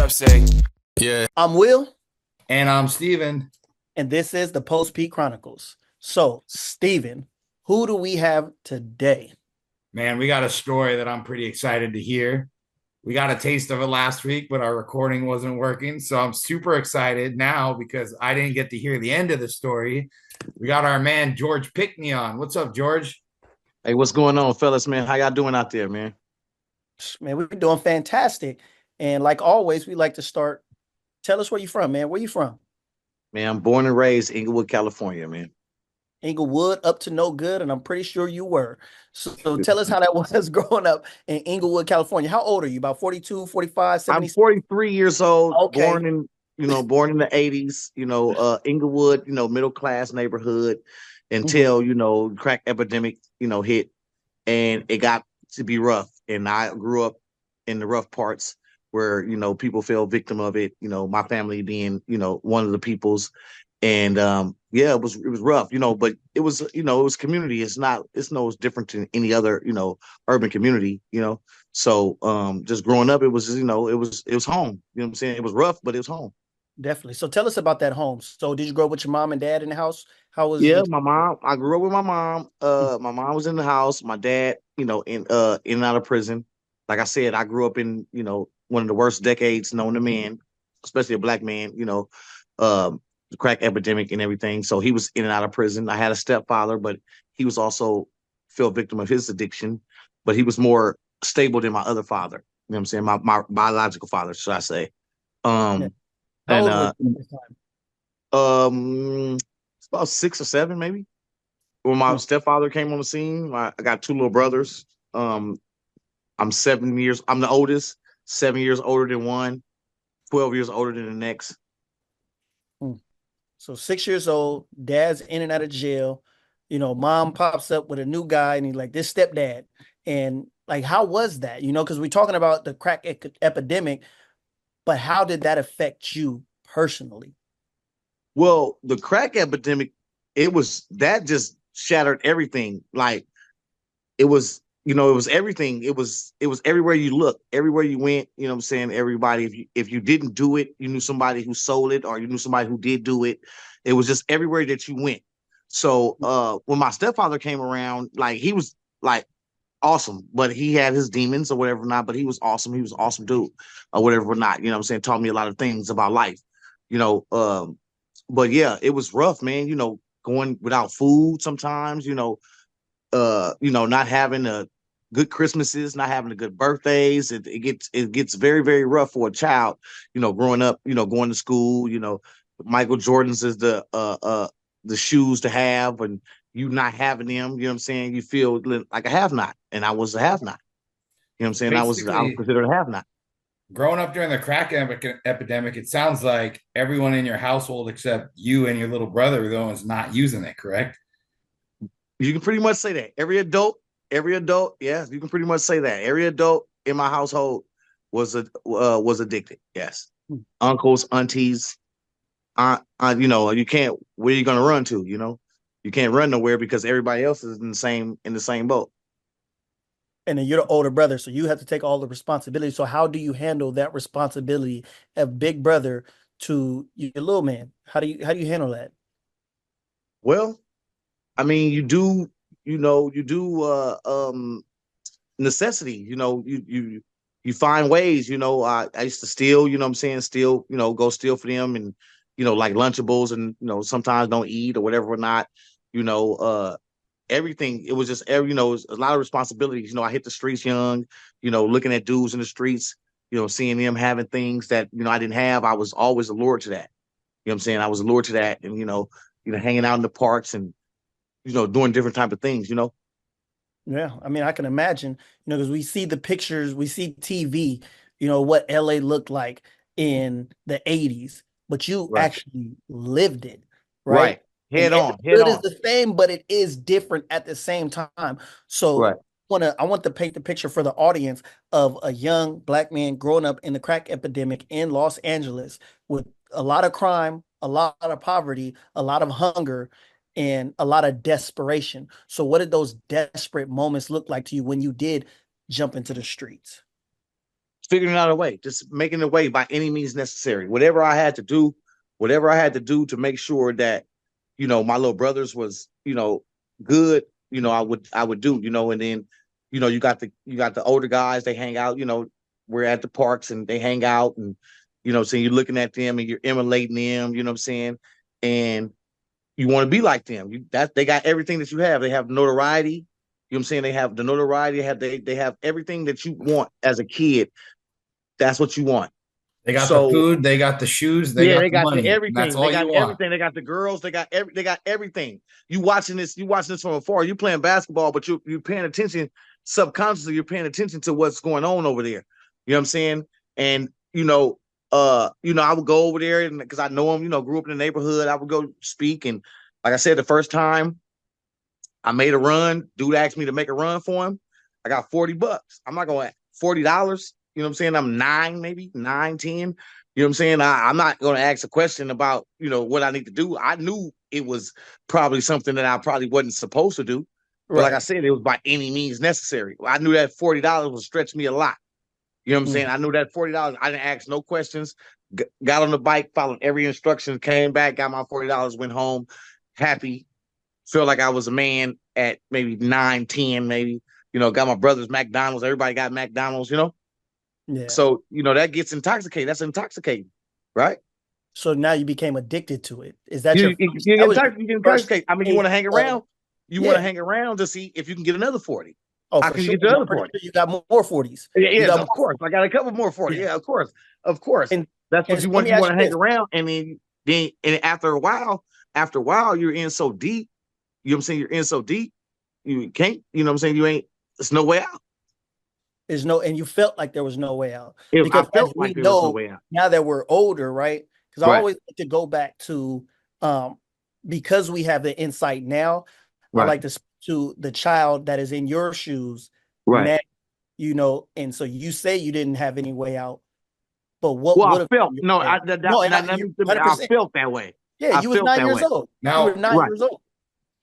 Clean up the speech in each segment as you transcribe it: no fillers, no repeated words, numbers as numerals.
up, say? Yeah. I'm Will, And I'm Steven. and this is the Post P Chronicles. So, Steven, who do we have today? Man, we got a story that I'm pretty excited to hear. We got a taste of it last week, but our recording wasn't working. So I'm super excited now because I didn't get to hear the end of the story. We got our man George Pinkney on. What's up, George? Hey, what's going on, fellas, man? How y'all doing out there, man? Man, we're doing fantastic. And like always, we like to start. Tell us where you from, man. Where you from? Man, I'm born and raised Inglewood, California, man. Inglewood, up to no good, and I'm pretty sure you were. So tell us how that was growing up in Inglewood, California. How old are you? About 42, 45, I'm 70? 43 years old, Okay. born in the 80s, Inglewood, middle class neighborhood Mhm. until, crack epidemic, hit and it got to be rough. And I grew up in the rough parts where, people fell victim of it, my family being, one of the people's. And yeah, it was rough, but it was community. It's different than any other, urban community, So just growing up, it was, it was home. You know what I'm saying? It was rough, but it was home. Definitely. So tell us about that home. So did you grow up with your mom and dad in the house? How was Yeah, your my mom. I grew up with my mom. My mom was in the house. My dad, in and out of prison. Like I said, I grew up in, one of the worst decades known to man, especially a black man, the crack epidemic and everything. So he was in and out of prison. I had a stepfather, but he was also fell victim of his addiction, but he was more stable than my other father. You know what I'm saying? My biological father, should I say. yeah. Um How and old were you at this time? it's about 6 or 7 maybe. When my Hmm. stepfather came on the scene, I got two little brothers. Um, I'm the oldest, 7 years older than one, 12 years older than the next. Hmm. So 6 years old, dad's in and out of jail. Mom pops up with a new guy, and he's like, "This stepdad." And like, how was that? Because we're talking about the crack epidemic, but how did that affect you personally? Well, the crack epidemic, it was that just shattered everything. Like it was everything. It was everywhere you look, everywhere you went, you know what I'm saying? Everybody, if you didn't do it, you knew somebody who sold it, or you knew somebody who did do it. It was just everywhere that you went. So when my stepfather came around, like he was like awesome, but he had his demons or whatever or not, but he was awesome. He was an awesome dude or whatever or not, you know what I'm saying? Taught me a lot of things about life, you know. But yeah, it was rough, man, going without food sometimes, not having a good Christmases, not having a good birthdays. It gets very, very rough for a child, growing up, going to school, Michael Jordan's is the shoes to have, and you not having them, you know what I'm saying? You feel like a have not. And I was a have not. You know what I'm saying? I was Basically, considered a have not. growing up during the epidemic, it sounds like everyone in your household except you and your little brother, though, is not using it, correct? You can pretty much say that. Every adult, yeah, you can pretty much say that. Every adult in my household was addicted. Yes, Hmm. uncles, aunties, you can't. Where you gonna run to? You can't run nowhere because everybody else is in the same boat. And then you're the older brother, so you have to take all the responsibility. So how do you handle that responsibility of big brother to your little man? How do you handle that? Well, I mean, you do necessity. You find ways. I used to steal. You know what I'm saying? Steal. Go steal for them, and like Lunchables, and sometimes don't eat or whatever or not. You know, everything. It was just it was a lot of responsibilities. I hit the streets young. Looking at dudes in the streets. Seeing them having things that I didn't have. I was always allured to that. You know what I'm saying? I was allured to that, and hanging out in the parks and doing different type of things. Yeah, I mean, I can imagine, because we see the pictures, we see TV, what LA looked like in the 80s, but you Right. actually lived it, right? Right. And Head every on. Head hood is on. the same, but it is different at the same time. Right. So I want to paint the picture for the audience of a young black man growing up in the crack epidemic in Los Angeles with a lot of crime, a lot of poverty, a lot of hunger, and a lot of desperation. So, what did those desperate moments look like to you when you did jump into the streets? figuring out a way, just making a way by any means necessary. Whatever I had to do to make sure that, my little brothers was, good, I would do, and then, you got the older guys, they hang out, we're at the parks and they hang out and, so you're looking at them and you're emulating them, you know what I'm saying? And you want to be like them. They got everything that you have. They have notoriety. You know what I'm saying? They have the notoriety. They have everything that you want as a kid. That's what you want. They got the So food, they got the shoes, they yeah, got they the got money. And that's everything. They all you got want. everything. They got the girls. They got everything. You watching this from afar. You playing basketball, but you're paying attention subconsciously. You're paying attention to what's going on over there. You know what I'm saying? And I would go over there and because I know them. Grew up in the neighborhood. I would go speak and like I said, the first time I made a run, dude asked me to make a run for him. I got $40. I'm not going to $40. You know what I'm saying? I'm 9, maybe 9, 10. You know what I'm saying? I'm not going to ask a question about, what I need to do. I knew it was probably something that I probably wasn't supposed to do. But like I Right. said, it was by any means necessary. I knew that $40 would stretch me a lot. You know what I'm saying? Mm. I knew that $40. I didn't ask no questions. Got on the bike, followed every instruction, came back, got my $40, went home, happy. Felt like I was a man at maybe 9, 10, maybe. Got my brother's McDonald's. Everybody got McDonald's. Yeah. So, that gets intoxicating. That's intoxicating, right? So now you became addicted to it. Is that You, your you, first, you that get was your first intoxicated. I mean, you taste want to hang of, around. You want to yeah. hang around to see if you can get another 40. Oh, How for can you sure. get the And I'm other pretty 40? sure you got more 40s. You Yes, got of more, course. I got a couple more 40. yeah. Yeah, of course. Of course. And That's what you let want. me You ask want you to hang this. around. And then after a while, you're in so deep. You know what I'm saying? You're in so deep. You can't, you know what I'm saying? There's no way out. And you felt like there was no way out. I Because as felt we like there was no know, way out. now that we're older, right? Because I Right. always like to go back to um because we have the insight now, I Right. like to speak to the child that is in your shoes Right. now, and so you say you didn't have any way out, but what Well, I would have felt been your no. way out? No, and Let you me. I 100%. felt that way. Yeah, I you was felt 9 that years way. old. You were Now, 9 Right. years old.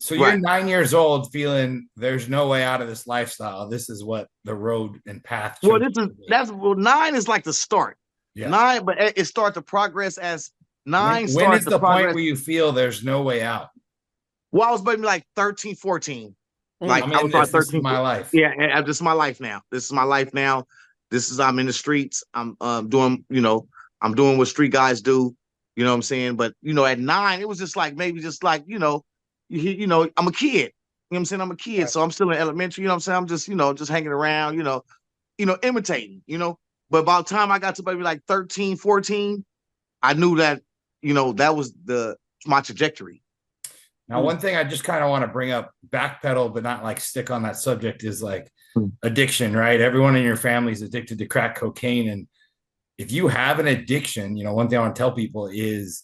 so you're Right. 9 years old feeling there's no way out of this lifestyle. This is what the road and path Well, chose to be. that's 9 is like the start. Yeah. 9, but it starts to progress as When 9 when starts is to the point progress. where you feel there's no way out? Well, I was maybe like 13, 14. Like I'm I in was like this. This is 13. my life. Yeah, and this is my life now. This is my life now. I'm in the streets. I'm doing, I'm doing what street guys do. You know what I'm saying? But at 9, it was just like maybe just like, I'm a kid. You know what I'm saying? I'm a kid. Right. So I'm still in elementary, you know what I'm saying? I'm just, just hanging around, imitating, But by the time I got to maybe like 13, 14, I knew that, that was my trajectory. Now, one thing I just kind of want to bring up, backpedal, but not like stick on that subject, is like Mm. addiction, right? Everyone in your family is addicted to crack cocaine. And if you have an addiction, one thing I want to tell people is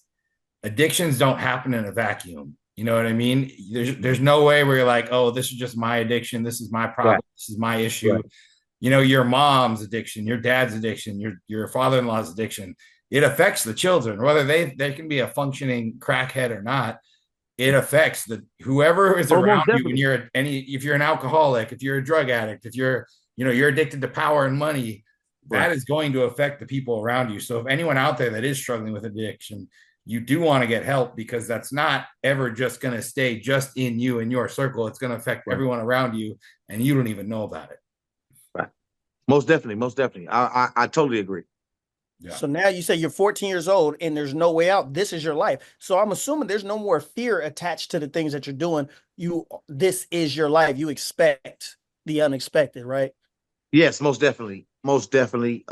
addictions don't happen in a vacuum. You know what I mean? There's no way where you're like, oh, this is just my addiction. This is my problem. Right. This is my issue. Right. Your mom's addiction, your dad's addiction, your father-in-law's addiction. It affects the children, whether they can be a functioning crackhead or not. It affects whoever is Almost around you. definitely. If you're an alcoholic, if you're a drug addict, if you're addicted to power and money, that Right. is going to affect the people around you. So if anyone out there that is struggling with addiction, you do want to get help, because that's not ever just going to stay just in you and your circle. It's going to affect Right. everyone around you, and you don't even know about it. Right. Most definitely. Most definitely. I totally agree. Yeah. So now you say you're 14 years old and there's no way out. This is your life. So I'm assuming there's no more fear attached to the things that you're doing. This is your life. You expect the unexpected, right? Yes, most definitely. Most definitely.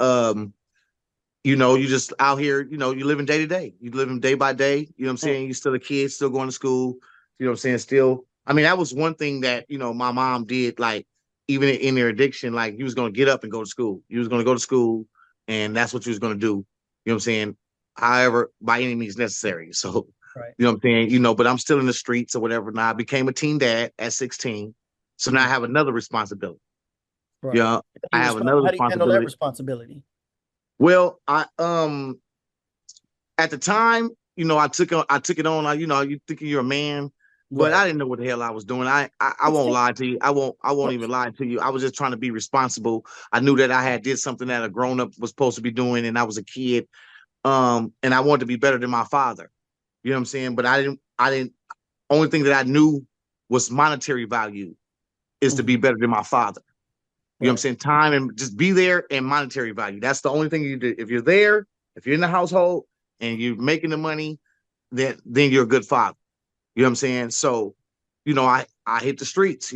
You just out here, you living day to day. You living day by day. You know what I'm saying? You're still a kid, still going to school. You know what I'm saying? Still, I mean, that was one thing that, my mom did, like, even in their addiction, like, you was going to get up and go to school. You was going to go to school, and that's what you was going to do. You know what I'm saying? However, by any means necessary. So, Right. you know what I'm saying? But I'm still in the streets or whatever. Now, I became a teen dad at 16. So now I have another responsibility. Right. Yeah, I have another How do you handle that responsibility. responsibility? Well, I at the time, I took it on. You thinking you're a man, but Right. I didn't know what the hell I was doing. I won't lie to you. I won't even lie to you. I was just trying to be responsible. I knew that I had did something that a grown up was supposed to be doing, and I was a kid. And I wanted to be better than my father. You know what I'm saying? But I didn't. Only thing that I knew was monetary value is to Mhm. be better than my father. You know what I'm Right. saying? Time and just be there and monetary value. That's the only thing you do. If you're there, if you're in the household and you're making the money, then you're a good father. You know what I'm saying? So, I hit the streets,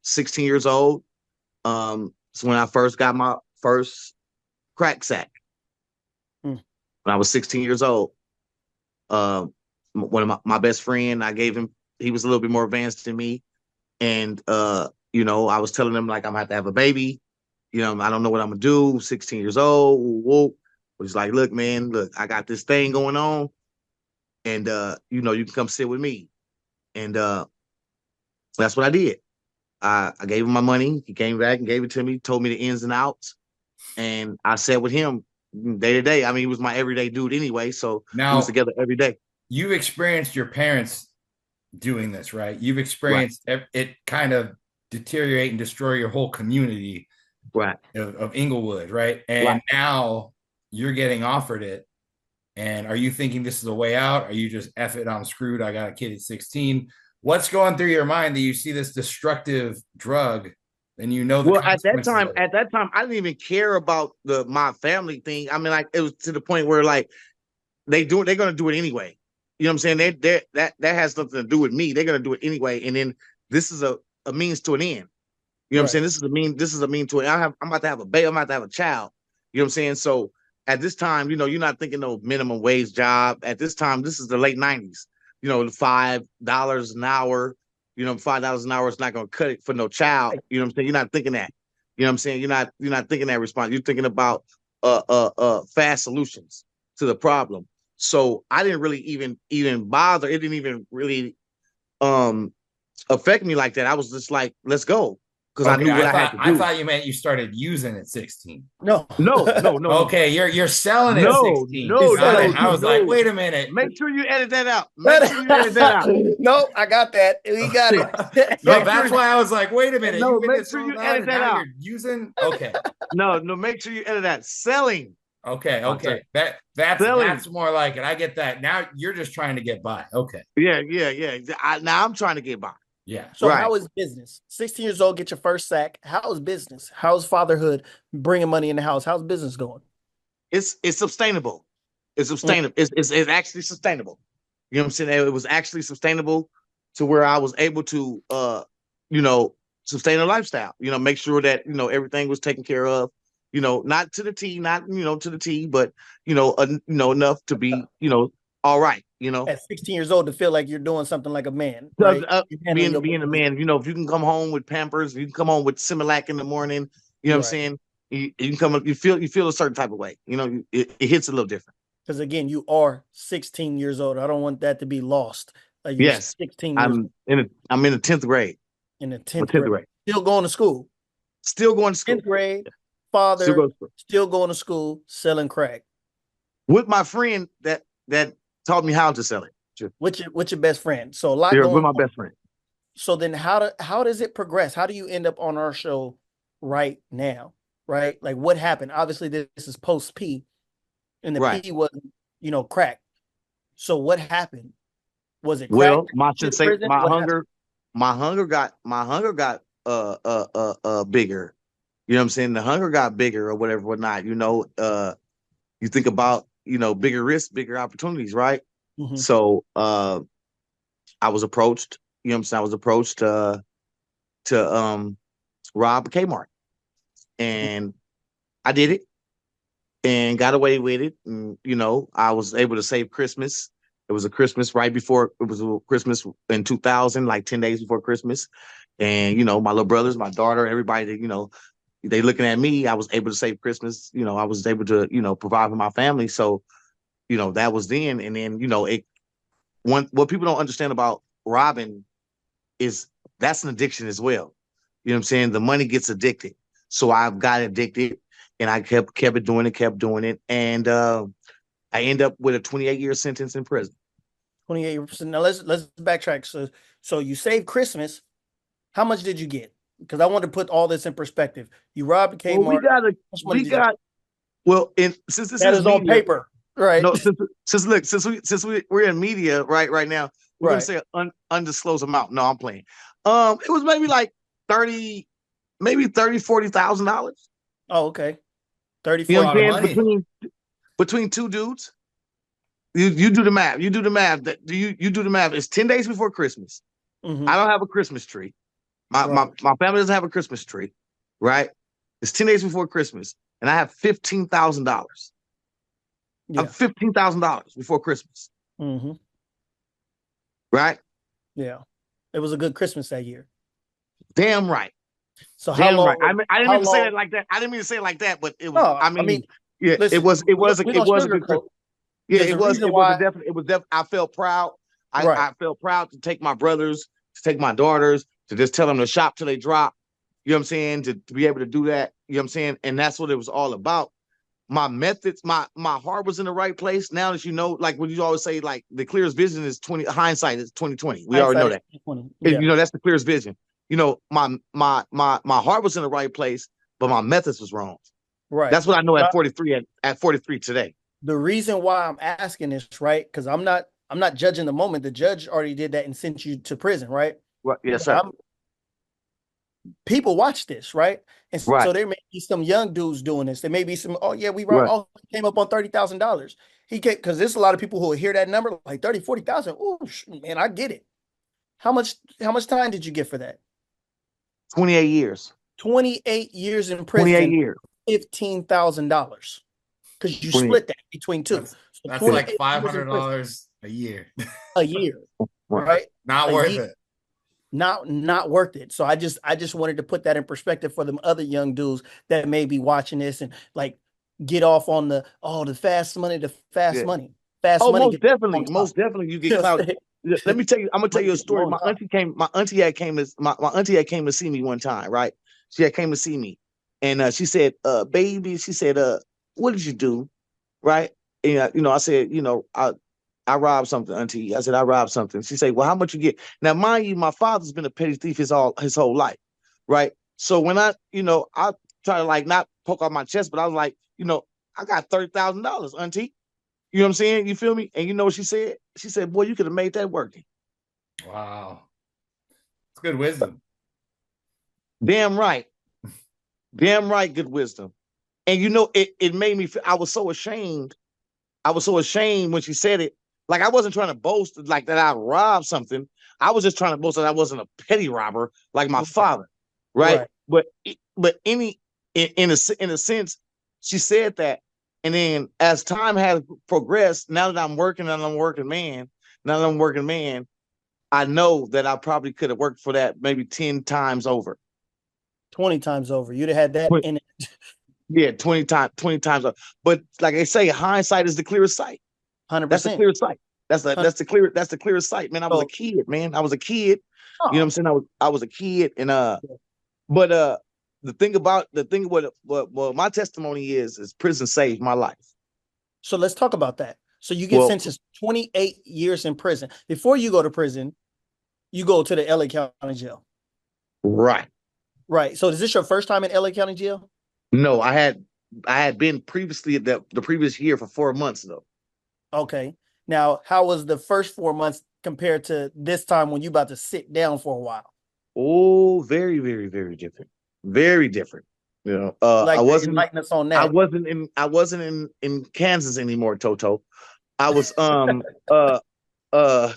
16 years old. So when I first got my first crack sack, Mm. when I was 16 years old. One of my best friend, I gave him, he was a little bit more advanced than me. And I was telling him like I'm gonna have to have a baby. I don't know what I'm gonna do. 16 years old. Whoa. But he's like, look, man, look, I got this thing going on, and you can come sit with me. And that's what I did. I gave him my money. He came back and gave it to me, told me the ins and outs, and I sat with him day to day. I mean, he was my everyday dude anyway, so we was Now, together every day. you've experienced your parents doing this, right? You've Right, experienced it kind of deteriorate and destroy your whole community right. of Inglewood, right? Right. And now you're getting offered it. And are you thinking this is a way out? Are you just F it, I'm screwed? I got a kid at 16. What's going through your mind that you see this destructive drug and you know the Well, at that consequences time, of it? I didn't even care about my family thing. I mean, like it was to the point where like they're gonna do it anyway. You know what I'm saying? That has nothing to do with me. They're gonna do it anyway. And then this is a means to an end. You know what I'm Right. saying? This is a mean to it. I'm about to have a baby, I'm about to have a child. You know what I'm saying? So at this time, you're not thinking no minimum wage job. At this time, this is the late 90s. $5 an hour. $5 an hour is not gonna cut it for no child. Right. You know what I'm saying? You're not thinking that. You know what I'm saying? You're not thinking that response. You're thinking about fast solutions to the problem. So I didn't really even bother. It didn't even really um affect me like that. I was just like, let's go. Because I Okay, knew what I had to I do. thought you meant you started using at 16. No. No, no, no, no. Okay, you're selling at No, 16. He no, Got said it. no, I was like, no. wait a minute. Make sure you edit that out. Make sure you edit that out. it. No, I got that. We got No, Make it. sure that's why I was like, wait a minute. no, You've been make this sure all you that edit and that now out. you're using? Okay. No, no, make sure you edit that. Selling. I said Okay. That's selling. more like it. I get that. Now you're just trying to get by. Okay. Yeah, yeah, yeah. Now I'm trying to get by. Yeah. So Right. how is business? 16 years old, get your first sack. How is business? How's fatherhood bringing money in the house? How's business going? It's sustainable. It's Mm. sustainable. It's actually sustainable. You know what I'm saying? It was actually sustainable to where I was able to you know, sustain a lifestyle. Make sure that, everything was taken care of. Not to the T, not, to the T, but enough to be, all right, At 16 years old to feel like you're doing something like a man, Because right? You're handling being your being a business. man, if you can come home with Pampers, you can come home with Similac in the morning. You know what I'm Right. saying? You can come up, you feel a certain type of way. It hits a little different. Because again, you are 16 years old. I don't want that to be lost. Like you're Yes, 16 years old I'm in the 10th grade. in the I'm a 10th 10th grade. grade. Still going to school. Still going to 10th school. grade, Still father, going to school. still going to school, selling crack. With my friend that taught me how to sell it. Sure. With your best friend. So a lot Here with going my on. best friend. So then how does it progress? How do you end up on our show right now? Right? Like what happened? Obviously, this is post P, and the Right. P wasn't, crack. So what happened? Was it crack? Well, my To the sensation, prison? What happened? my hunger got bigger. You know what I'm saying? The hunger got bigger or whatever, whatnot. You think about, bigger risks, bigger opportunities, right? Mm-hmm. So I was approached, you know what I'm saying? I was approached to rob a Kmart. And I did it and got away with it. And, I was able to save Christmas. It was a Christmas right before it was a Christmas in 2000, like 10 days before Christmas. And, my little brothers, my daughter, everybody, they looking at me. I was able to save Christmas. I was able to, provide for my family. So, that was then. And then, what people don't understand about robbing is that's an addiction as well. You know what I'm saying? The money gets addicted. So I've got addicted and I kept kept doing it. And I end up with a 28-year sentence in prison. 28%. Now let's backtrack. So you saved Christmas. How much did you get? Because I want to put all this in perspective. You robbed Well, Kmart. How much money we did you got, well, and since this That is is on media, paper, right? no, we're in media right now, we're gonna Right. say an undisclosed amount. No, I'm playing. It was maybe like 30, maybe $40,000. Oh, okay. 30, You A know what lot I'm of 40. saying? money. Between two dudes. You do the math. You do the math. That you do the math. It's 10 days before Christmas. I Mm-hmm. don't have a Christmas tree. My, Right. my my family doesn't have a Christmas tree, right? It's 10 days before Christmas, and I have $15,000. I Yeah. have $15,000 before Christmas, Mm-hmm. right? Yeah. It was a good Christmas that year. Damn right. So how Damn right. long? I didn't How mean to say long? that like that. I didn't mean to say it like that, but it was. No, I I mean, mean, yeah, it listen, was. It was. we It don't was a good Christmas. sugarcoat. Yeah, There's it a was. reason It was a why. definite. It was definitely. I felt proud. Right. I felt proud to take my brothers, to take my daughters, to just tell them to shop till they drop. You know what I'm saying? To be able to do that. You know what I'm saying? And that's what it was all about. My methods, my heart was in the right place. Now that you know, like when you always say, like the clearest vision is 20, hindsight is 2020. We already Hindsight know is that. 20. And, Yeah. that's the clearest vision. My heart was in the right place, but my methods was wrong. Right. That's what I know at Now, 43, at 43 today. the reason why I'm asking this, right? Because I'm not judging the moment. The judge already did that and sent you to prison, right? Right. Yes, But sir. people watch this, right? And Right. so there may be some young dudes doing this. There may be some, oh yeah, Right. he came up on $30,000. He came because there's a lot of people who will hear that number like 30, 40,000. Oh man, I get it. How much time did you get for that? 28 years. 28 years in 28 prison, years. $15,000. Because you 20. split that between two. So That's like 28 five years in hundred prison dollars a year. a year, Right. right? Not A worth year. it. Not worth it. So I just wanted to put that in perspective for them other young dudes that may be watching this and like get off on the fast money, Yeah. fast Oh, money. most Get definitely. on top. Most definitely you get You know what clout. I'm saying? Let me tell you, I'm gonna tell Money you a get you story. on top. My auntie had came to my auntie had came to see me one time, right? She had came to see me. And she said, baby, she said, what did you do? Right. And I said, I robbed something, auntie. I said, I robbed something. She said, well, how much you get? Now, mind you, my father's been a petty thief his whole life. Right. So when I try to like not poke out my chest, but I was like, I got $30,000, auntie. You know what I'm saying? You feel me? And you know what she said? She said, boy, you could have made that working. Wow. It's good wisdom. Damn right. Damn right, good wisdom. And it made me feel I was so ashamed. I was so ashamed when she said it. Like I wasn't trying to boast like that I robbed something. I was just trying to boast that I wasn't a petty robber like my father. Right. Right. But in a sense, she said that. And then as time has progressed, now that I'm working and I'm a working man, now that I'm a working man, I know that I probably could have worked for that maybe 10 times over. 20 times over. You'd have had that in it. Yeah, 20 times over. But like I say, hindsight is the clearest sight. That's the 100%. clearest sight. That's the clearest sight, man. I was a So, kid, man. I was a kid. You know what oh, I'm saying? I was a kid, and but the thing what my testimony is prison saved my life. so let's talk about that. So you get Well, sentenced 28 years in prison. Before you go to prison, you go to the LA County Jail. right. Right. So is this your first time in LA County Jail? No, I had been previously the previous year for 4 months though. Okay. Now, how was the first 4 months compared to this time when you about to sit down for a while? Oh, very, very, very different. Very different. I Like to wasn't enlighten us on I that. wasn't in Kansas anymore, Toto. I was uh uh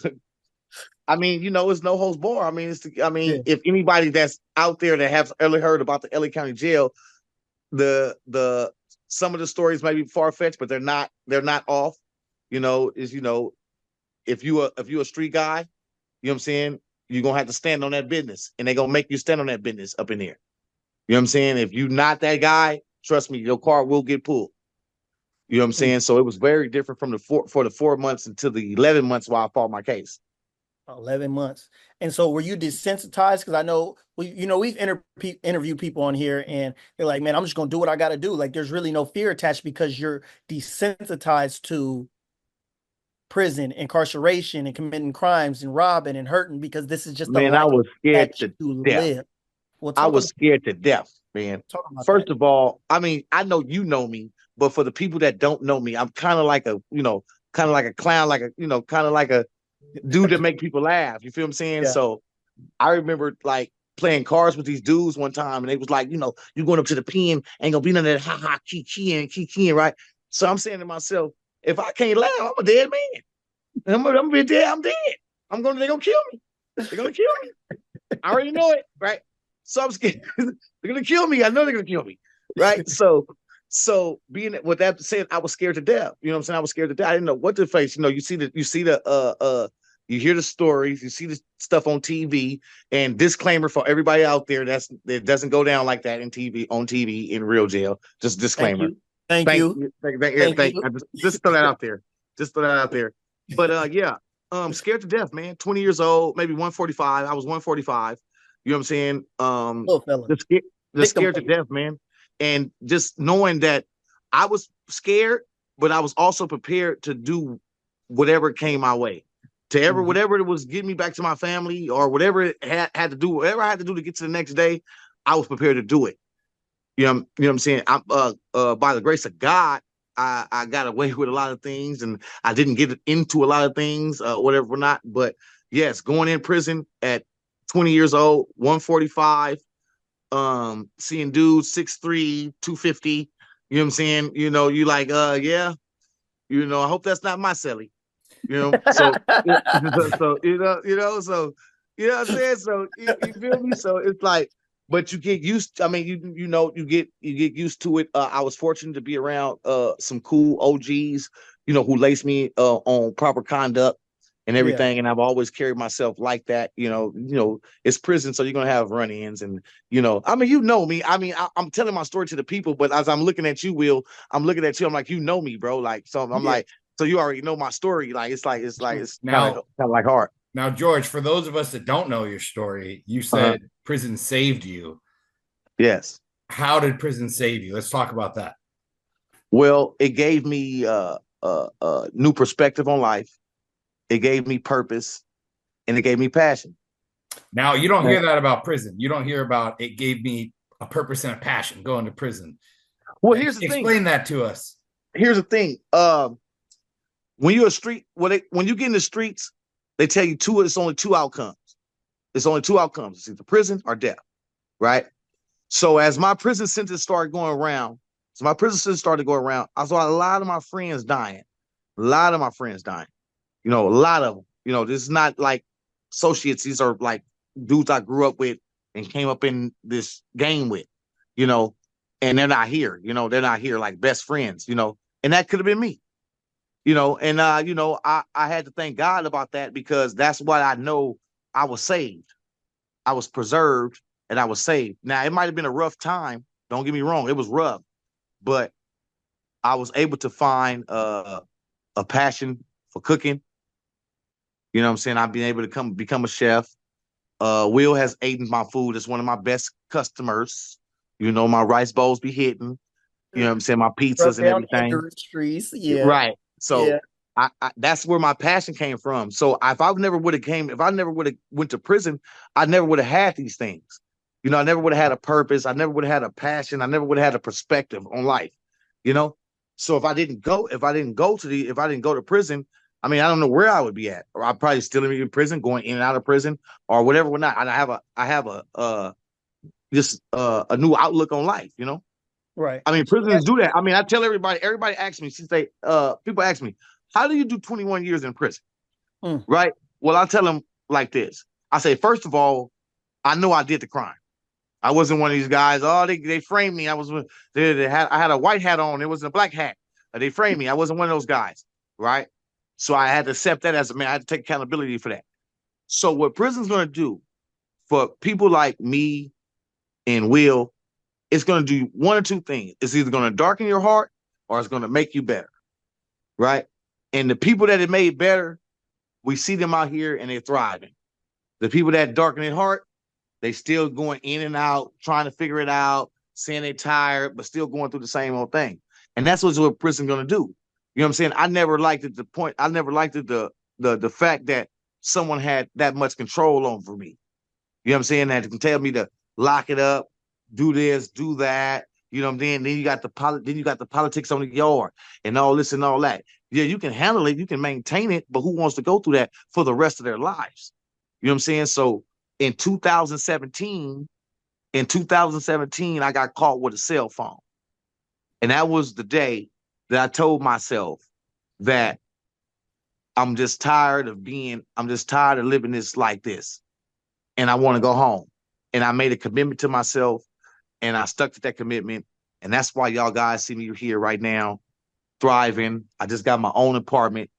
I mean, it's no holds bar. I mean, Yeah. if anybody that's out there that has ever heard about the LA County Jail, the some of the stories may be far fetched, but they're not off. Is if you a street guy, you know what I'm saying, you're gonna have to stand on that business, and they're gonna make you stand on that business up in here. You know what I'm saying? If you're not that guy, trust me, your car will get pulled. You know what I'm Mm. saying? So it was very different from the 4 months until the 11 months while I fought my case. 11 months. And so were you desensitized? Because I know we've interviewed people on here and they're like, man, I'm just gonna do what I gotta do. Like there's really no fear attached because you're desensitized to prison, incarceration, and committing crimes and robbing and hurting because this is just the Man, I life was scared that to you death. live. We'll I talk was about scared to death, man. that. First of all, I mean, I know you know me, but for the people that don't know me, I'm kind of like a, kind of like a clown, like a, kind of like a dude that make people laugh. You feel what I'm saying? Yeah. So I remember like playing cards with these dudes one time, and they was like, you going up to the pen, ain't gonna be none of that ha ha key, right? So I'm saying to myself, if I can't laugh, I'm a dead man. I'm gonna be dead. I'm dead. They're gonna kill me. They're gonna kill me. I already know it, right? So I'm scared. They're gonna kill me. I know they're gonna kill me, right? So being with that said, I was scared to death. You know what I'm saying? I was scared to death. I didn't know what to face. You hear the stories, you see the stuff on TV, and disclaimer for everybody out there it doesn't go down like that on TV in real jail. Just Thank disclaimer. you. Thank you. Thank you. Just throw that out there. Just throw that out there. But yeah, scared to death, man. 20 years old, maybe 145. I was 145. You know what I'm saying? Little fella. Just scared to death, man. And just knowing that I was scared, but I was also prepared to do whatever came my way. Whatever it was getting me back to my family or whatever it had to do, whatever I had to do to get to the next day, I was prepared to do it. You know what I'm saying? I'm by the grace of God, I got away with a lot of things and I didn't get into a lot of things, whatever or not. But yes, going in prison at 20 years old, 145, seeing dudes 6'3", 250, you know what I'm saying? You like, yeah, I hope that's not my celly. So so so you know what I'm saying. So you feel me. So it's like, but you get used. I mean, you get used to it. I was fortunate to be around some cool OGs, who laced me on proper conduct and everything. Yeah. And I've always carried myself like that. It's prison, so you're gonna have run-ins, and I mean, me. I mean, I'm telling my story to the people, but as I'm looking at you, Will, I'm looking at you. I'm like, me, bro. Like, so I'm Yeah. like. So you already know my story. Like it's kind Now, of like hard. now, George, for those of us that don't know your story, you Uh-huh. said prison saved you. Yes. How did prison save you? Let's talk about that. Well, it gave me new perspective on life. It gave me purpose, and it gave me passion. Now, you don't hear that about prison. You don't hear about it gave me a purpose and a passion going to prison. Well, here's the thing. Explain that to us. Here's the thing. When you're a street, when you get in the streets, they tell you it's only two outcomes. It's only two outcomes. It's either prison or death, right? So as my prison sentence started going around, I saw a lot of my friends dying. A lot of my friends dying. A lot of them. This is not like associates. These are like dudes I grew up with and came up in this game with, and they're not here. They're not here like best friends, and that could have been me. I had to thank God about that because that's what I know. I was saved, I was preserved, and I was saved. Now it might have been a rough time. Don't get me wrong, it was rough, but I was able to find a passion for cooking. You know what I'm saying? I've been able to become a chef. Will has eaten my food. It's one of my best customers. My rice bowls be hitting. You know what I'm saying? My pizzas and Down everything. industries. Yeah. Right. So Yeah. I that's where my passion came from. So if I never would have went to prison, I never would have had these things. I never would have had a purpose. I never would have had a passion. I never would have had a perspective on life. So if I didn't go to prison, I mean, I don't know where I would be at. Or I'd probably still be in prison, going in and out of prison, or whatever. Or not. And I have a new outlook on life. Right. I mean, prisoners do that. I mean, I tell everybody asks me, people ask me, how do you do 21 years in prison? Right? Well, I tell them like this. I say, first of all, I know I did the crime. I wasn't one of these guys. Oh, they framed me. I had a white hat on. It wasn't a black hat. They framed me. I wasn't one of those guys. Right? So I had to accept that as a man. I had to take accountability for that. So what prison's going to do for people like me and Will, it's going to do one or two things. It's either going to darken your heart or it's going to make you better, right? And the people that it made better, we see them out here and they're thriving. The people that darken their heart, they still going in and out, trying to figure it out, saying they're tired, but still going through the same old thing. And that's what prison's going to do. You know what I'm saying? I never liked it. I never liked it the fact that someone had that much control over me. You know what I'm saying? That can tell me to lock it up, do this, do that. You know what I'm saying? Then you got the politics on the yard and all this and all that. Yeah, you can handle it, you can maintain it, but who wants to go through that for the rest of their lives? You know what I'm saying? So in 2017, I got caught with a cell phone. And that was the day that I told myself that I'm just tired of living this like this. And I want to go home. And I made a commitment to myself and I stuck to that commitment. And that's why y'all guys see me here right now, thriving. I just got my own apartment.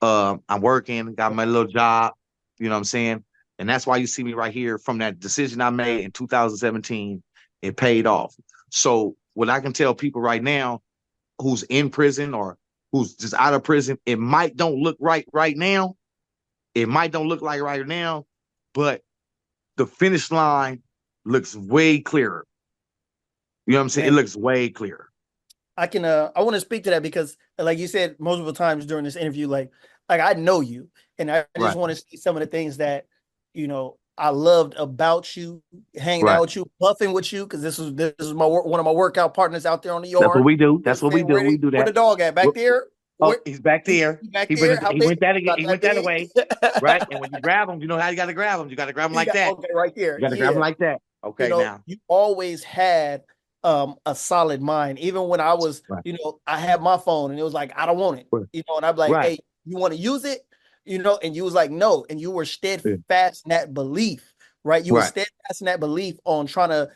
I'm working, got my little job, you know what I'm saying? And that's why you see me right here from that decision I made in 2017. It paid off. So what I can tell people right now who's in prison or who's just out of prison, it might don't look right now. It might don't look like right now, but the finish line looks way clearer. You know what I'm saying? Man, it looks way clearer. I want to speak to that because, like you said multiple times during this interview, like I know you, and I just Right. want to see some of the things that I loved about you, hanging Right. out with you, puffing with you, because this is one of my workout partners out there on the yard. That's what we do. Where We do where that. the dog at? Back there? Oh, he's back there. He back He there? went, How he big? went that again. About He that went that big? away. Right. And when you grab him, you know how you got to grab him. You got to grab him like that. Okay, right there. You got to grab him like that. Okay, now. You always had a solid mind. Even when I was, Right. I had my phone and it was like, I don't want it. And I'm like, Right. hey, you want to use it? And you was like, no. And you were steadfast in that belief, right? You were steadfast in that belief on trying to,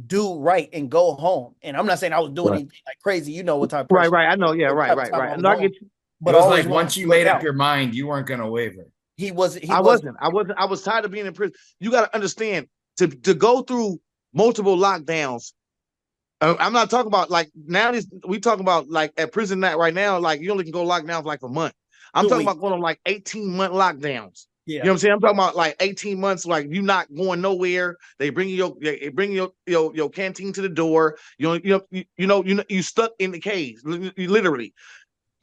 do right and go home. And I'm not saying I was doing anything like crazy. You know what type of person. Right. I know. Yeah. Right. I No, I get you. But it was like once you made up your mind, you weren't going to waver. I wasn't. I was tired of being in prison. You got to understand to go through multiple lockdowns. I'm not talking about like now. We talking about like at prison that right now. Like you only can go lockdown for like a month. I'm talking about going on like 18-month lockdowns. Yeah. You know what I'm saying? I'm talking about like 18 months, like you not going nowhere. They bring your canteen to the door. You stuck in the cage. You literally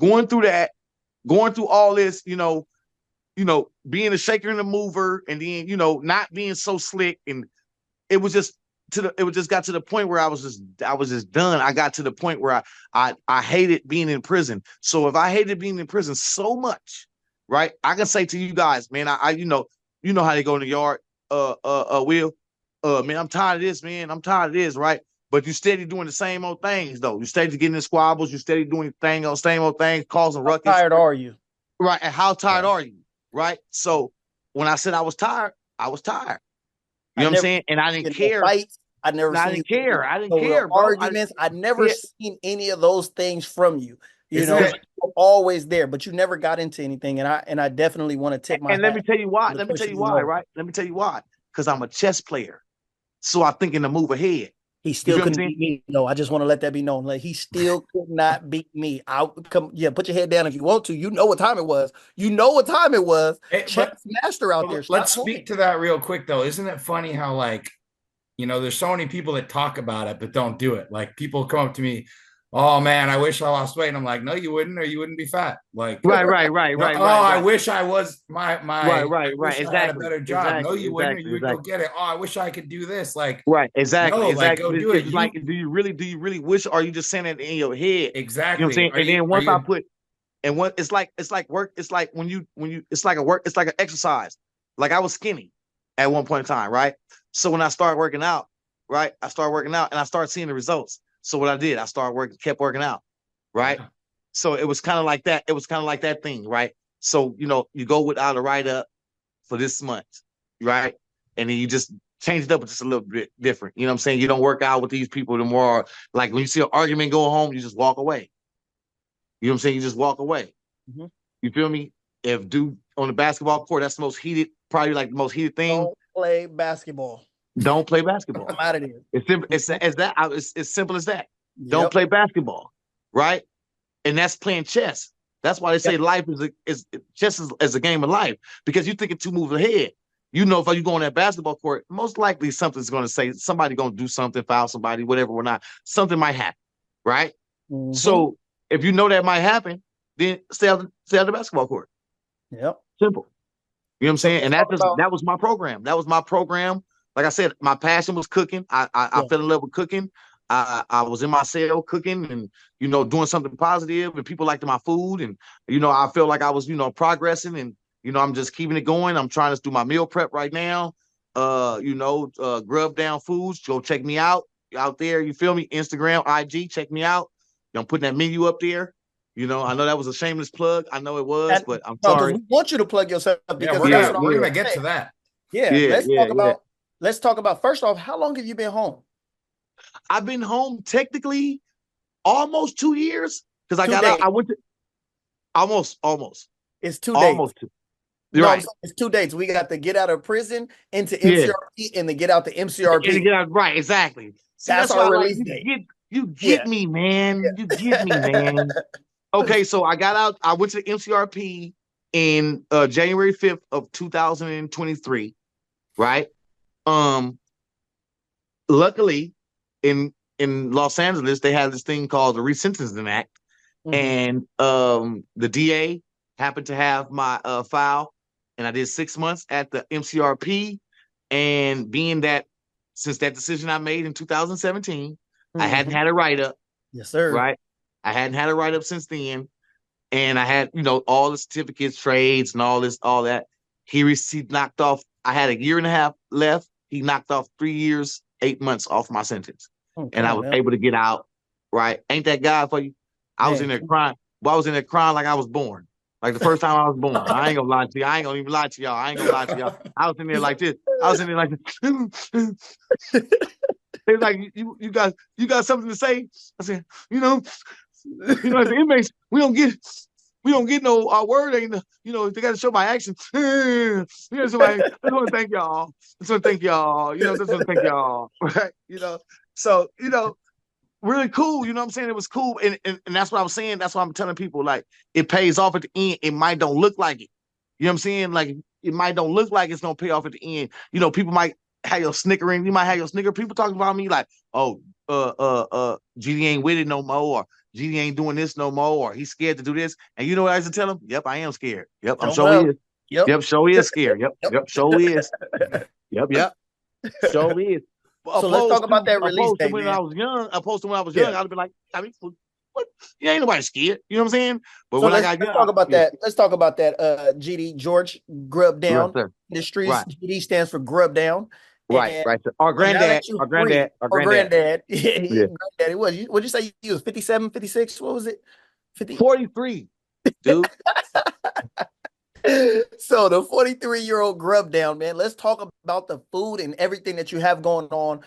going through that, going through all this, being a shaker and a mover, and then, not being so slick. And it was just got to the point where I was just done. I got to the point where I hated being in prison. So if I hated being in prison so much, right, I can say to you guys, man, I how they go in the yard, Will, man, I'm tired of this, man. I'm tired of this, right? But you steady doing the same old things, though. You steady getting in squabbles. You steady doing same old things, causing ruckus. How tired are you? Right, and how tired are you? Right. So when I said I was tired, I was tired. You know what I'm saying? And I didn't care. I didn't care. I didn't care, bro. Arguments. I never seen any of those things from you. You were always there, but you never got into anything. And I definitely want to tip my hat. And let me tell you why. Let me tell you why, right? Let me tell you why. Because I'm a chess player. So I'm thinking to move ahead. He still couldn't beat me. No, I just want to let that be known. Like he still could not beat me. Put your head down if you want to. You know what time it was. Hey, chess master out there. Let's speak to that real quick though. Isn't it funny how there's so many people that talk about it but don't do it. Like people come up to me, oh man, I wish I lost weight. And I'm like, no, you wouldn't, or you wouldn't be fat. Like right. I wish I was my right. Exactly. I had a better job. No, you wouldn't, or you would go get it. Oh, I wish I could do this. Like exactly. No, exactly. Like, go do it. Like, do you really wish, or are you just saying it in your head? Exactly. You know what I'm saying? And then once I put, and what it's like work. It's like when you it's like an exercise. Like I was skinny at one point in time, right? So when I started working out, right, and I started seeing the results. So what I did, I kept working out, right? Yeah. So it was kind of like that. It was kind of like that thing, right? So, you go without a write-up for this month, right? And then you just change it up just a little bit different. You know what I'm saying? You don't work out with these people anymore. Like when you see an argument go home, you just walk away. You know what I'm saying? You just walk away. Mm-hmm. You feel me? If dude on the basketball court, that's the most heated, probably like the most heated thing. Don't play basketball. Don't play basketball. I'm out of here. It's simple as that. Yep. Don't play basketball, right? And that's playing chess. That's why they say life chess is a game of life, because you're thinking 2 moves ahead. If you go on that basketball court, most likely something's going to say, somebody going to do something, foul somebody, whatever or not. Something might happen, right? Mm-hmm. So if you know that might happen, then stay out the basketball court. Yep. Simple. You know what I'm So saying? let's And talk about that was my program. That was my program. Like I said, my passion was cooking. I yeah. fell in love with cooking. I was in my cell cooking and doing something positive, and people liked my food, and I felt like I was progressing, and I'm just keeping it going. I'm trying to do my meal prep right now. Grub Down Foods. Go check me out there. You feel me? Instagram, IG. Check me out. I'm putting that menu up there. I know that was a shameless plug. I know it was, And but I'm no, because sorry. we want you to plug yourself Yeah, because we're that's gonna what I we're was gonna going get to to say. that. Yeah, Yeah, yeah, yeah. let's talk about first off, how long have you been home? I've been home technically almost 2 years because I Two got out. days. I went to almost, It's 2 days. almost two. You're No, I'm right. saying it's 2 days. We got to get out of prison into Yeah, MCRP and to get out the and to MCRP. get out right, exactly. See, That's that's why our I like release date. you Yeah. get me, man. You get me, Yeah. man. Okay, so I got out. I went to the MCRP in January 5th of 2023. Right. Um. Luckily, in Los Angeles, they have this thing called the Resentencing Act, Mhm. and the DA happened to have my file, and I did 6 months at the MCRP. And being that since that decision I made in 2017, I hadn't Mhm. had a write up, Yes, sir. right? I hadn't had a write up since then, and I had all the certificates, trades, and all that. He knocked off. I had a year and a half left. He knocked off 3 years, 8 months off my sentence, Oh, and come I on was now. able to get out. Right? Ain't that God for you? I was in Man. there crying. Well, I was in there crying like I was born, like the first time I was born. I ain't gonna lie to you. I ain't gonna even lie to y'all. I ain't gonna lie to y'all. I was in there like this. I was in there like this. They was like, you got something to say? I said, as the inmates, we don't get no our word ain't they got to show my action. I just want to thank y'all. Just want to thank y'all. Just want to thank y'all. Right? So really cool. You know what I'm saying? It was cool, and that's what I'm saying. That's why I'm telling people like it pays off at the end. It might don't look like it. You know what I'm saying? Like it might don't look like it's gonna pay off at the end. People might have your snickering. You might have your snicker. People talking about me like, oh, GD ain't with it no more, or GD ain't doing this no more, or he's scared to do this. And you know what I used to tell him? Yep, I am scared. Yep, I'm Show sure he well. is. Yep. Yep, sure is scared. Yep, Yep. yep, sure is. Yep, sure is. So let's talk about that release Opposed to date, when I man. was young, Yeah. I'd have been like, I mean, what? You ain't nobody scared. You know what I'm saying? But So when I let's got let's young, talk about yeah, that. Let's talk about that. GD George Grub right, Down sir. Industries. Right, GD stands for Grub Down. right, And right, sir. Our now granddad, that you're our free, granddad, our or granddad. granddad, Yeah. granddaddy, what'd you say you was 57, 56? What was it? 50. 43, dude. So the 43-year-old Grub Down, man. Let's talk about the food and everything that you have going on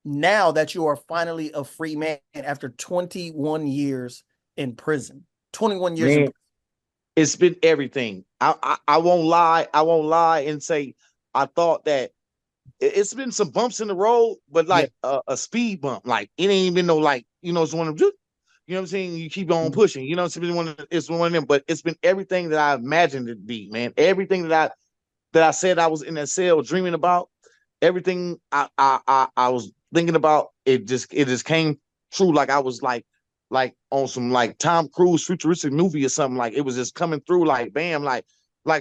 now that you are finally a free man after 21 years in prison. 21 years in Man, it's been everything. I won't lie. I won't lie and say I thought that it's been some bumps in the road, but yeah. like a speed bump. Like it ain't been no like it's one of them. You know what I'm saying? You keep on pushing. It's one of them. But it's been everything that I imagined it to be, man. Everything that I said I was in that cell dreaming about. Everything I was thinking about. It just came true. Like I was like on some like Tom Cruise futuristic movie or something. Like it was just coming through. Like bam. Like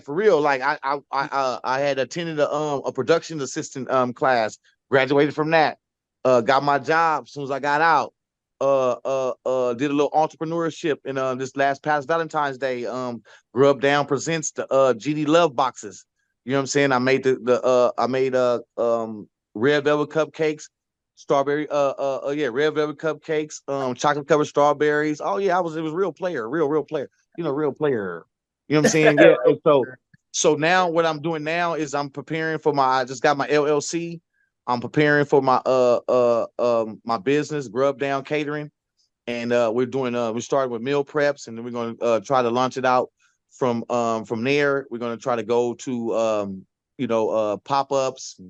for real. Like I had attended a production assistant class. Graduated from that. Got my job as soon as I got out. Did a little entrepreneurship in this past Valentine's Day. Grub Down presents the GD Love boxes. You know what I'm saying? I made red velvet cupcakes, strawberry red velvet cupcakes, chocolate covered strawberries. Oh yeah, it was real player, real player. Real player. You know what I'm saying? Yeah. And so now what I'm doing now is I'm preparing for I just got my LLC. I'm preparing for my business, Grub Down Catering, and we started with meal preps, and then we're going to try to launch it out from there. We're going to try to go to pop-ups,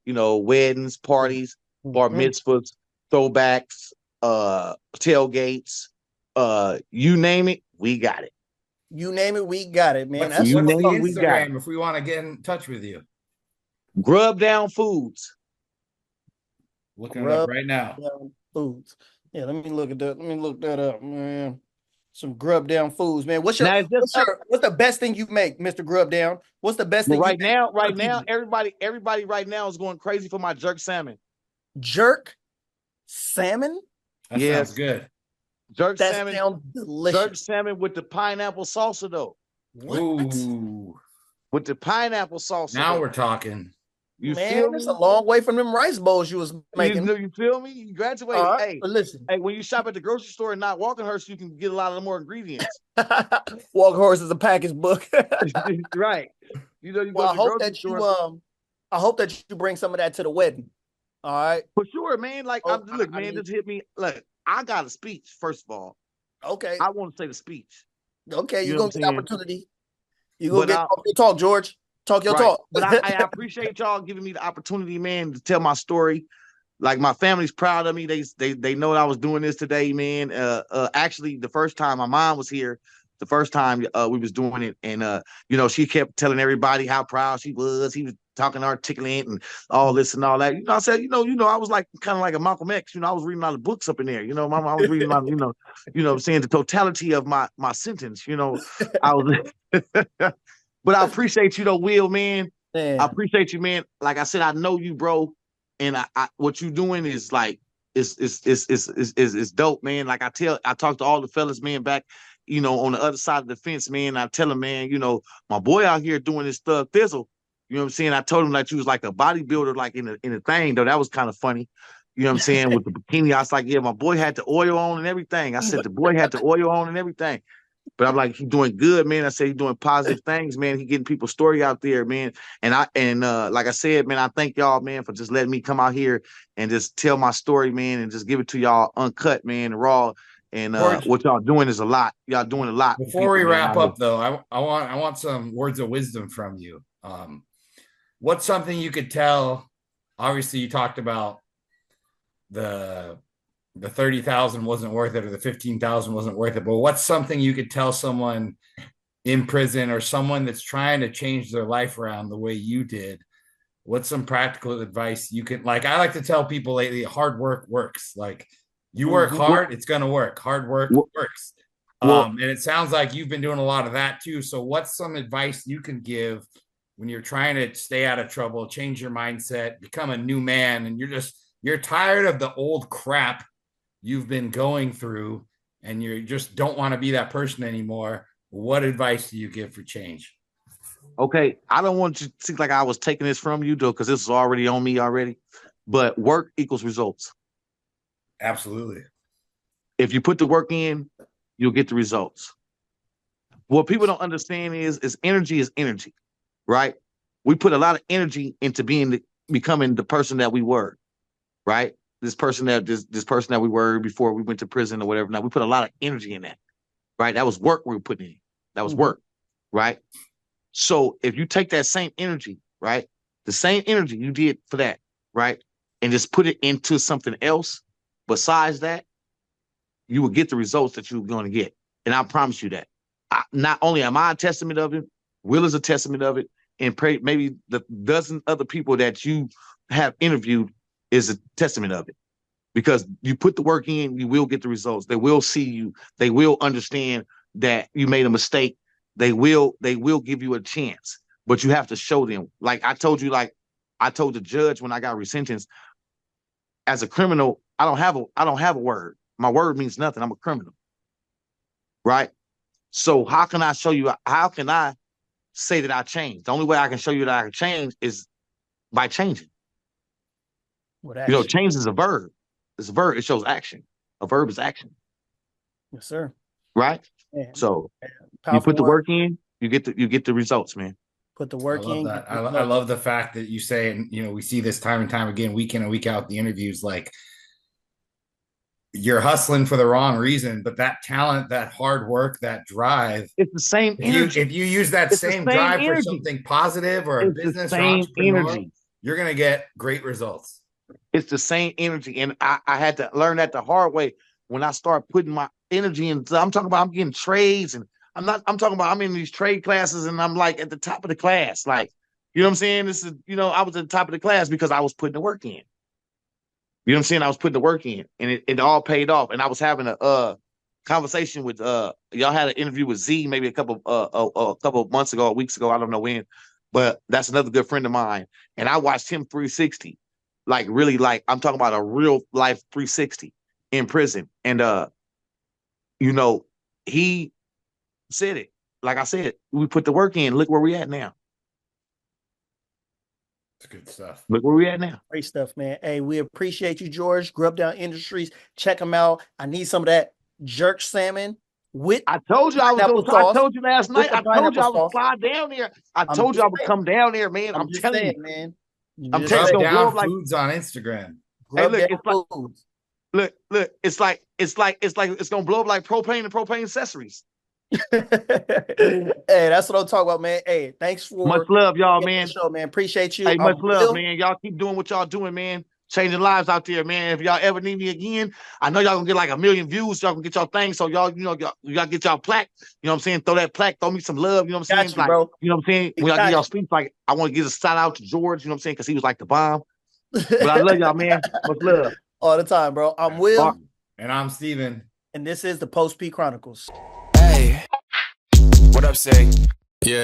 weddings, parties, bar Mhm. mitzvahs, throwbacks, tailgates, you name it, we got it. You name it, we got it, man. What's That's You what's what's name the it, up. we got it. Instagram if we want to get in touch with you? Grub Down Foods. Looking it up Grub right now. Down Foods. Yeah, let me look at that. Let me look that up, man. Some grub down foods, man. Now it's just up. What's the best thing you make, Mr. Grub Down? What's the best But thing you right make now, for people? everybody right now is going crazy for my jerk salmon. Jerk salmon? That sounds good. Jerk That salmon. sounds delicious. Jerk salmon with the pineapple salsa though. What? Ooh. With the pineapple salsa. Now though. we're talking. You Man, feel it's me? a long way from them rice bowls you was making. You feel me? You graduated. Hey, listen. hey, when you shop at the grocery store and not Walkenhurst, you can get a lot of more ingredients. Walk Horse is a package book. Right. You know, you Well, go to the grocery store. I hope that you bring some of that to the wedding. All right. For sure, man. Like, look, man, just hit me. Look, I got a speech, first of all. Okay. I want to say the speech. Okay, You you're know gonna what get I'm the saying? opportunity. You're gonna get your talk, George. Talk your talk. But I appreciate y'all giving me the opportunity, man, to tell my story. Like, my family's proud of me. They know that I was doing this today, man. Actually, the first time my mom was here, the first time we was doing it, and you know, she kept telling everybody how proud she was. He was talking articulate and all this and all that. You know, I said, you know, I was like kind of like a Malcolm X. You know, I was reading all the books up in there. You know, I was reading my, I'm saying the totality of my sentence. You know, I was. But I appreciate you though, Will, man. Man. I appreciate you, man. Like I said, I know you, bro, and I what you doing is like is dope, man. Like I talk to all the fellas, man, back, you know, on the other side of the fence, man. I tell them, man, you know, my boy out here doing this thug thizzle. You know what I'm saying? I told him that you was like a bodybuilder, like in a thing, though. That was kind of funny. You know what I'm saying? With the bikini, I was like, yeah, my boy had the oil on and everything. I said the boy had the oil on and everything. But I'm like, he's doing good, man. I say he's doing positive things, man. He getting people's story out there, man. And like I said, man, I thank y'all, man, for just letting me come out here and just tell my story, man, and just give it to y'all uncut, man, raw. And what y'all doing is a lot. Y'all doing a lot. Before we wrap up, though, I want some words of wisdom from you. What's something you could tell? Obviously, you talked about the 30,000 wasn't worth it, or the 15,000 wasn't worth it. But what's something you could tell someone in prison or someone that's trying to change their life around the way you did? What's some practical advice you can, like, I like to tell people lately, hard work works. Like, you work hard, it's going to work. Hard work works. And it sounds like you've been doing a lot of that too. So what's some advice you can give when you're trying to stay out of trouble, change your mindset, become a new man, and you're tired of the old crap you've been going through, and you just don't want to be that person anymore? What advice do you give for change? Okay, I don't want you to think like I was taking this from you, though, because this is already on me already. But work equals results. Absolutely. If you put the work in, you'll get the results. What people don't understand is energy, right? We put a lot of energy into becoming the person that we were, right? This person that we were before we went to prison or whatever. Now we put a lot of energy in that, right? That was work we were putting in. That was work, right? So if you take that same energy, right, the same energy you did for that, right, and just put it into something else besides that, you will get the results that you're going to get. And I promise you that. Not only am I a testament of it, Will is a testament of it, and maybe the dozen other people that you have interviewed is a testament of it. Because you put the work in, you will get the results. They will see you. They will understand that you made a mistake. They will give you a chance, but you have to show them. Like I told the judge when I got resentenced, as a criminal, I don't have a word. My word means nothing. I'm a criminal. Right? So how can I show you? How can I say that I changed? The only way I can show you that I can change is by changing. Change is a verb. It's a verb. It shows action. A verb is action. Yes, sir. Right? Man. So you put the work in, you get the results, man. Put the work in. That. I love the fact that you say, and we see this time and time again, week in and week out, the interviews, like, you're hustling for the wrong reason, but that talent, that hard work, that drive, it's the same energy. If you use that same drive for something positive or a business or entrepreneur, you're going to get great results. It's the same energy. And I had to learn that the hard way when I start putting my energy in. I'm talking about I'm getting trades, and I'm talking about I'm in these trade classes and I'm like at the top of the class. Like, you know what I'm saying? This is, I was at the top of the class because I was putting the work in. You know what I'm saying? I was putting the work in, and it all paid off. And I was having a conversation with y'all had an interview with Z maybe a couple of months ago, or weeks ago, I don't know when, but that's another good friend of mine, and I watched him 360, like really, like I'm talking about a real life 360 in prison, and you know, he said it. Like I said, we put the work in. Look where we at now. It's good stuff. Look where we at now. Great stuff, man. Hey, we appreciate you, George. Grub Down Industries. Check them out. I need some of that jerk salmon with I told you I was pineapple gonna. I sauce. told you last night. the I told you I pineapple would sauce. fly down there. I I'm told you just I would saying. come down there, man. I'm just telling saying, you, man. I'm Just telling you, Grub it's gonna blow Down up like. Foods on Instagram. Grub Hey, look, Down it's like, Foods. look, it's like it's gonna blow up like propane and propane accessories. Hey, that's what I'm talking about, man. Hey, thanks for Much love, y'all, getting on man. the show, man. Appreciate you. Hey, I much love, will. man. Y'all keep doing what y'all doing, man. Changing lives out there, man. If y'all ever need me again, I know y'all gonna get like 1 million views. Y'all gonna get y'all thing. So y'all, y'all get y'all plaque. You know what I'm saying? Throw that plaque. Throw me some love. You know what I'm saying? Got you, Like, bro. you know what I'm saying? When y'all Got get y'all you. speech, like, I want to give a shout out to George. You know what I'm saying? Because he was like the bomb. But I love y'all, man. Much love. All the time, bro. I'm Will. And I'm Steven. And this is the Post P Chronicles. Hey, what up, say? Yeah.